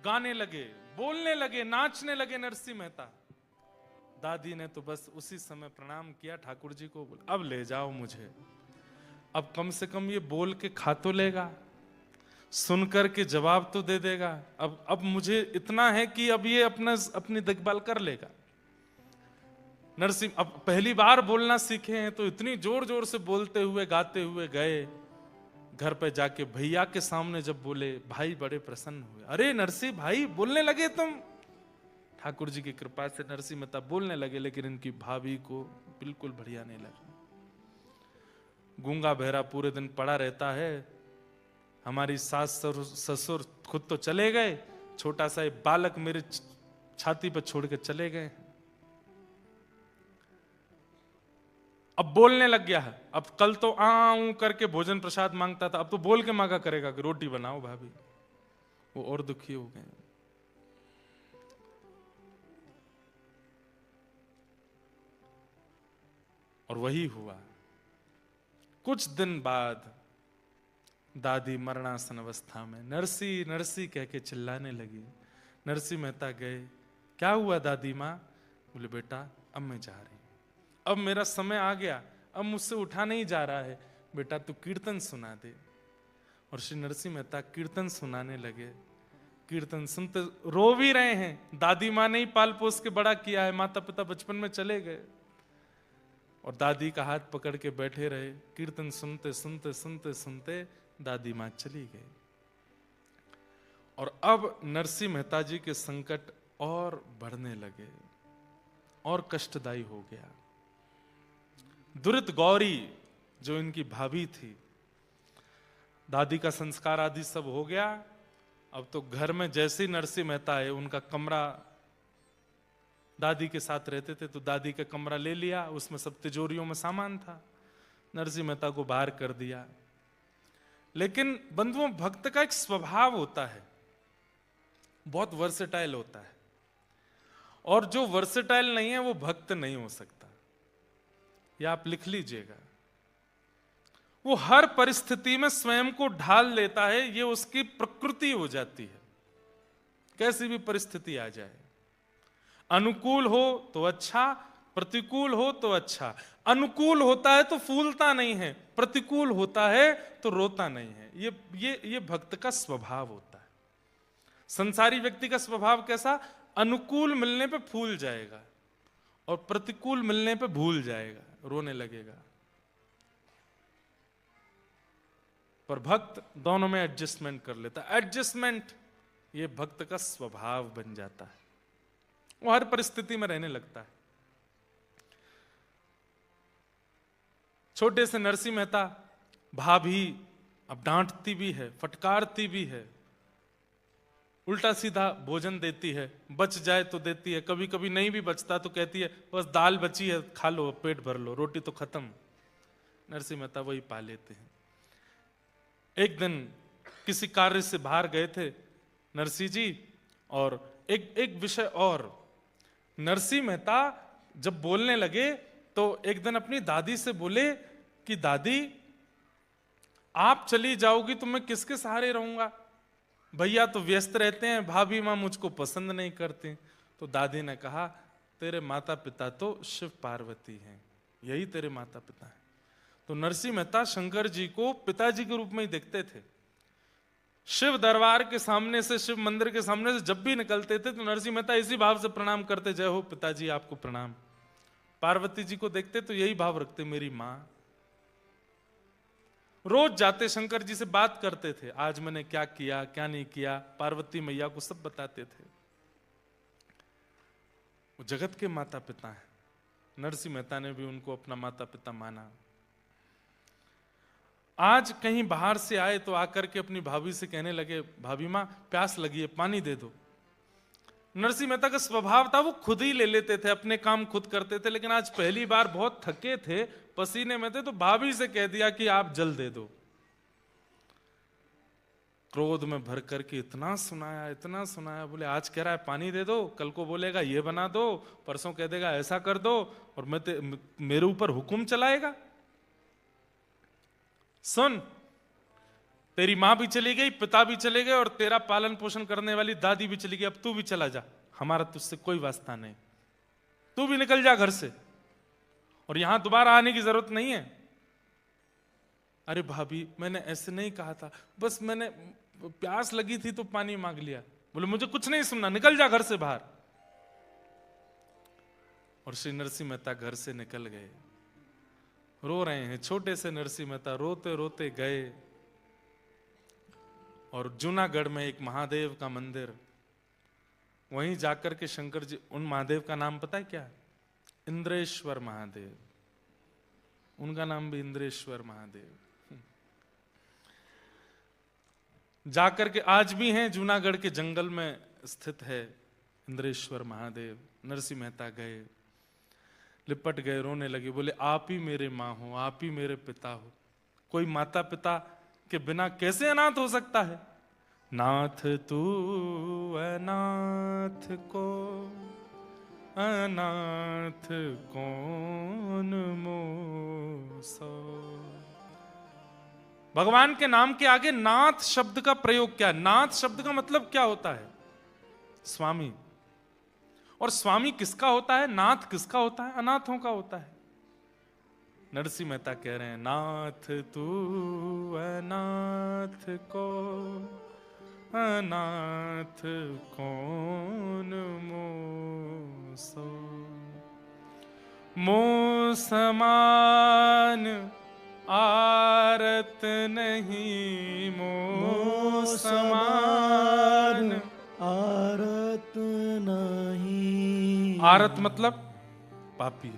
गाने लगे, बोलने लगे, नाचने लगे नरसिंह मेहता। दादी ने तो बस उसी समय प्रणाम किया ठाकुर जी को, बोला अब ले जाओ मुझे, अब कम से कम ये बोल के खा तो लेगा, सुन कर के जवाब तो दे देगा। अब मुझे इतना है कि अब ये अपनी देखभाल कर लेगा। नरसिंह अब पहली बार बोलना सीखे हैं तो इतनी जोर जोर से बोलते हुए गाते हुए गए। घर पे जाके भैया के सामने जब बोले, भाई बड़े प्रसन्न हुए। अरे नरसिंह भाई बोलने लगे तुम। ठाकुर जी की कृपा से नरसिंह मेहता बोलने लगे, लेकिन इनकी भाभी को बिल्कुल बढ़िया नहीं लगा। गूंगा बहरा पूरे दिन पड़ा रहता है, हमारी सास ससुर खुद तो चले गए, छोटा सा एक बालक मेरे छाती पर छोड़ के चले गए। अब बोलने लग गया है। अब कल तो आऊं करके भोजन प्रसाद मांगता था, अब तो बोल के मांगा करेगा कि रोटी बनाओ भाभी। वो और दुखी हो गए। और वही हुआ। कुछ दिन बाद दादी मरणासन अवस्था में नरसी नरसी कह के चिल्लाने लगी। नरसिंह मेहता गए, क्या हुआ दादी माँ? बोले बेटा अब मैं जा रही, अब मेरा समय आ गया, अब मुझसे उठा नहीं जा रहा है, बेटा तू कीर्तन सुना दे। और श्री नरसिंह मेहता कीर्तन सुनाने लगे। कीर्तन सुनते रो भी रहे हैं, दादी माँ ने ही पाल पोस के बड़ा किया है, माता पिता बचपन में चले गए। और दादी का हाथ पकड़ के बैठे रहे। कीर्तन सुनते सुनते सुनते सुनते दादी माँ चली गई। और अब नरसिंह मेहता जी के संकट और बढ़ने लगे और कष्टदायी हो गया। दुरित गौरी जो इनकी भाभी थी, दादी का संस्कार आदि सब हो गया। अब तो घर में जैसे ही नरसिंह मेहता है, उनका कमरा, दादी के साथ रहते थे तो दादी का कमरा ले लिया, उसमें सब तिजोरियों में सामान था, नरसिंह मेहता को बाहर कर दिया। लेकिन बंधुओं, भक्त का एक स्वभाव होता है, बहुत वर्सेटाइल होता है, और जो वर्सेटाइल नहीं है वो भक्त नहीं हो सकता। या आप लिख लीजिएगा, वो हर परिस्थिति में स्वयं को ढाल लेता है, ये उसकी प्रकृति हो जाती है, कैसी भी परिस्थिति आ जाए। अनुकूल हो तो अच्छा, प्रतिकूल हो तो अच्छा। अनुकूल होता है तो फूलता नहीं है, प्रतिकूल होता है तो रोता नहीं है। ये भक्त का स्वभाव होता है। संसारी व्यक्ति का स्वभाव कैसा? अनुकूल मिलने पे फूल जाएगा और प्रतिकूल मिलने पे भूल जाएगा, रोने लगेगा। पर भक्त दोनों में एडजस्टमेंट कर लेता है। एडजस्टमेंट ये भक्त का स्वभाव बन जाता है, वो हर परिस्थिति में रहने लगता है। छोटे से नरसिंह मेहता, भाभी अब डांटती भी है, फटकारती भी है, उल्टा सीधा भोजन देती है, बच जाए तो देती है, कभी कभी नहीं भी बचता तो कहती है बस दाल बची है खा लो, पेट भर लो, रोटी तो खत्म। नरसिंह मेहता वही पा लेते हैं। एक दिन किसी कार्य से बाहर गए थे नरसिंह जी, और एक विषय और, नरसिंह मेहता जब बोलने लगे तो एक दिन अपनी दादी से बोले कि दादी आप चली जाओगी तो मैं किसके सहारे रहूंगा? भैया तो व्यस्त रहते हैं, भाभी माँ मुझको पसंद नहीं करती। तो दादी ने कहा तेरे माता पिता तो शिव पार्वती हैं, यही तेरे माता पिता हैं। तो नरसिंह मेहता शंकर जी को पिताजी के रूप में ही देखते थे। शिव दरबार के सामने से, शिव मंदिर के सामने से जब भी निकलते थे तो नरसिंह मेहता इसी भाव से प्रणाम करते, जय हो पिताजी आपको प्रणाम। पार्वती जी को देखते तो यही भाव रखते, मेरी मां। रोज जाते शंकर जी से बात करते थे, आज मैंने क्या किया क्या नहीं किया, पार्वती मैया को सब बताते थे। वो जगत के माता पिता हैं, नरसिंह मेहता ने भी उनको अपना माता पिता माना। आज कहीं बाहर से आए तो आकर के अपनी भाभी से कहने लगे, भाभी माँ प्यास लगी है पानी दे दो। नरसिंह मेहता का स्वभाव था वो खुद ही ले लेते थे, अपने काम खुद करते थे। लेकिन आज पहली बार बहुत थके थे, पसीने में थे, तो भाभी से कह दिया कि आप जल दे दो। क्रोध में भर करके इतना सुनाया, बोले आज कह रहा है पानी दे दो, कल को बोलेगा ये बना दो, परसों कह देगा ऐसा कर दो, और मेरे ऊपर हुक्म चलाएगा। सुन तेरी माँ भी चली गई, पिता भी चले गए, और तेरा पालन पोषण करने वाली दादी भी चली गई, अब तू भी चला जा, हमारा तुझसे कोई वास्ता नहीं, तू भी निकल जा घर से, और यहां दोबारा आने की जरूरत नहीं है। अरे भाभी मैंने ऐसे नहीं कहा था, बस मैंने प्यास लगी थी तो पानी मांग लिया। बोले मुझे कुछ नहीं सुनना, निकल जा घर से बाहर। और श्री नरसिंह मेहता घर से निकल गए। रो रहे हैं, छोटे से नरसिंह मेहता रोते रोते गए, और जूनागढ़ में एक महादेव का मंदिर, वहीं जाकर के शंकर जी, उन महादेव का नाम पता है क्या? इंद्रेश्वर महादेव, उनका नाम भी इंद्रेश्वर महादेव। जाकर के आज भी हैं, जूनागढ़ के जंगल में स्थित है इंद्रेश्वर महादेव। नरसिंह मेहता गए, लिपट गए, रोने लगे, बोले आप ही मेरे माँ हो, आप ही मेरे पिता हो, कोई माता पिता के बिना कैसे अनाथ हो सकता है? नाथ तू अनाथ को अनाथ कौन मोसो। भगवान के नाम के आगे नाथ शब्द का प्रयोग क्या? नाथ शब्द का मतलब क्या होता है? स्वामी। और स्वामी किसका होता है? नाथ किसका होता है? अनाथों का होता है। नरसिंह मेहता कह रहे हैं, नाथ तू अनाथ को अनाथ कौन मोसो। मो समान आरत नहीं, मो समान आरत नहीं। आरत मतलब पापी।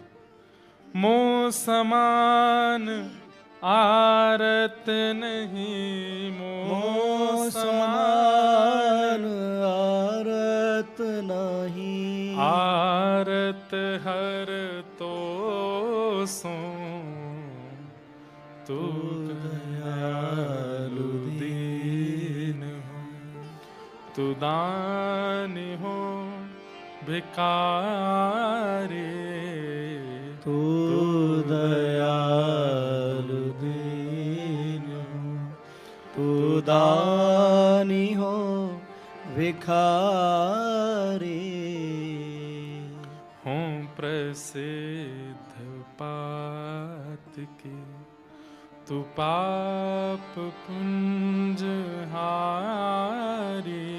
मो समान आरत नहीं, मो समान आरत नहीं। आरत हर तो सो तू दयालु दीन हो, तू दानी हो भिखारी, तू दयालु दीन हो, तू दानी हो भिखारी। हों प्रसिद्ध पात के, तू पाप पुंज हारी।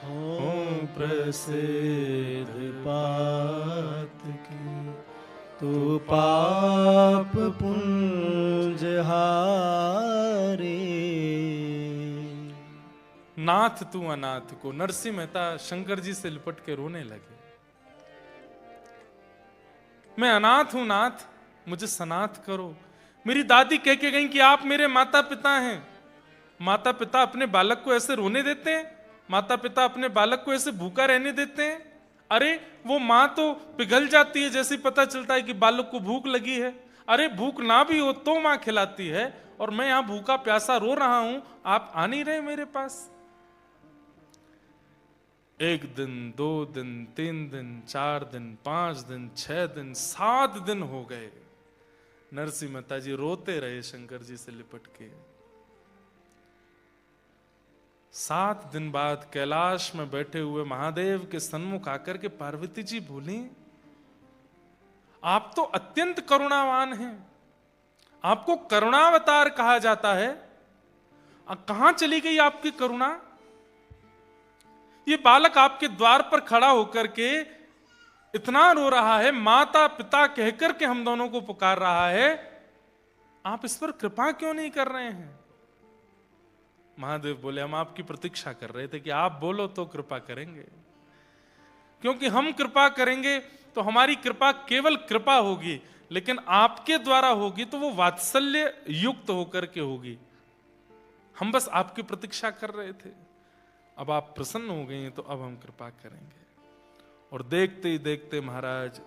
हों प्रसिद्ध पात के, तू पाप पुंज हारे। नाथ तू अनाथ को। नरसिंह मेहता शंकर जी से लिपट के रोने लगे, मैं अनाथ हूं नाथ, मुझे सनाथ करो। मेरी दादी कह के गई कि आप मेरे माता पिता हैं। माता पिता अपने बालक को ऐसे रोने देते हैं? माता पिता अपने बालक को ऐसे भूखा रहने देते हैं? अरे वो माँ तो पिघल जाती है जैसे पता चलता है कि बालक को भूख लगी है। अरे भूख ना भी हो तो माँ खिलाती है, और मैं यहां भूखा प्यासा रो रहा हूं, आप आ नहीं रहे मेरे पास। 1 दिन 2 दिन 3 दिन 4 दिन 5 दिन 6 दिन 7 दिन हो गए। नरसिंह मेहता जी रोते रहे शंकर जी से लिपट के। 7 दिन बाद कैलाश में बैठे हुए महादेव के सन्मुख आकर के पार्वती जी बोली, आप तो अत्यंत करुणावान हैं, आपको करुणावतार कहा जाता है, कहां चली गई आपकी करुणा? ये बालक आपके द्वार पर खड़ा होकर के इतना रो रहा है, माता पिता कहकर के हम दोनों को पुकार रहा है, आप इस पर कृपा क्यों नहीं कर रहे हैं? महादेव बोले, हम आपकी प्रतीक्षा कर रहे थे कि आप बोलो तो कृपा करेंगे, क्योंकि हम कृपा करेंगे तो हमारी कृपा केवल कृपा होगी, लेकिन आपके द्वारा होगी तो वो वात्सल्य युक्त होकर के होगी। हम बस आपकी प्रतीक्षा कर रहे थे, अब आप प्रसन्न हो गए हैं तो अब हम कृपा करेंगे। और देखते ही देखते महाराज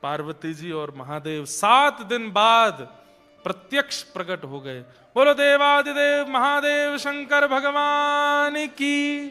पार्वती जी और महादेव 7 दिन बाद प्रत्यक्ष प्रकट हो गए। बोलो देवादिदेव महादेव शंकर भगवान की।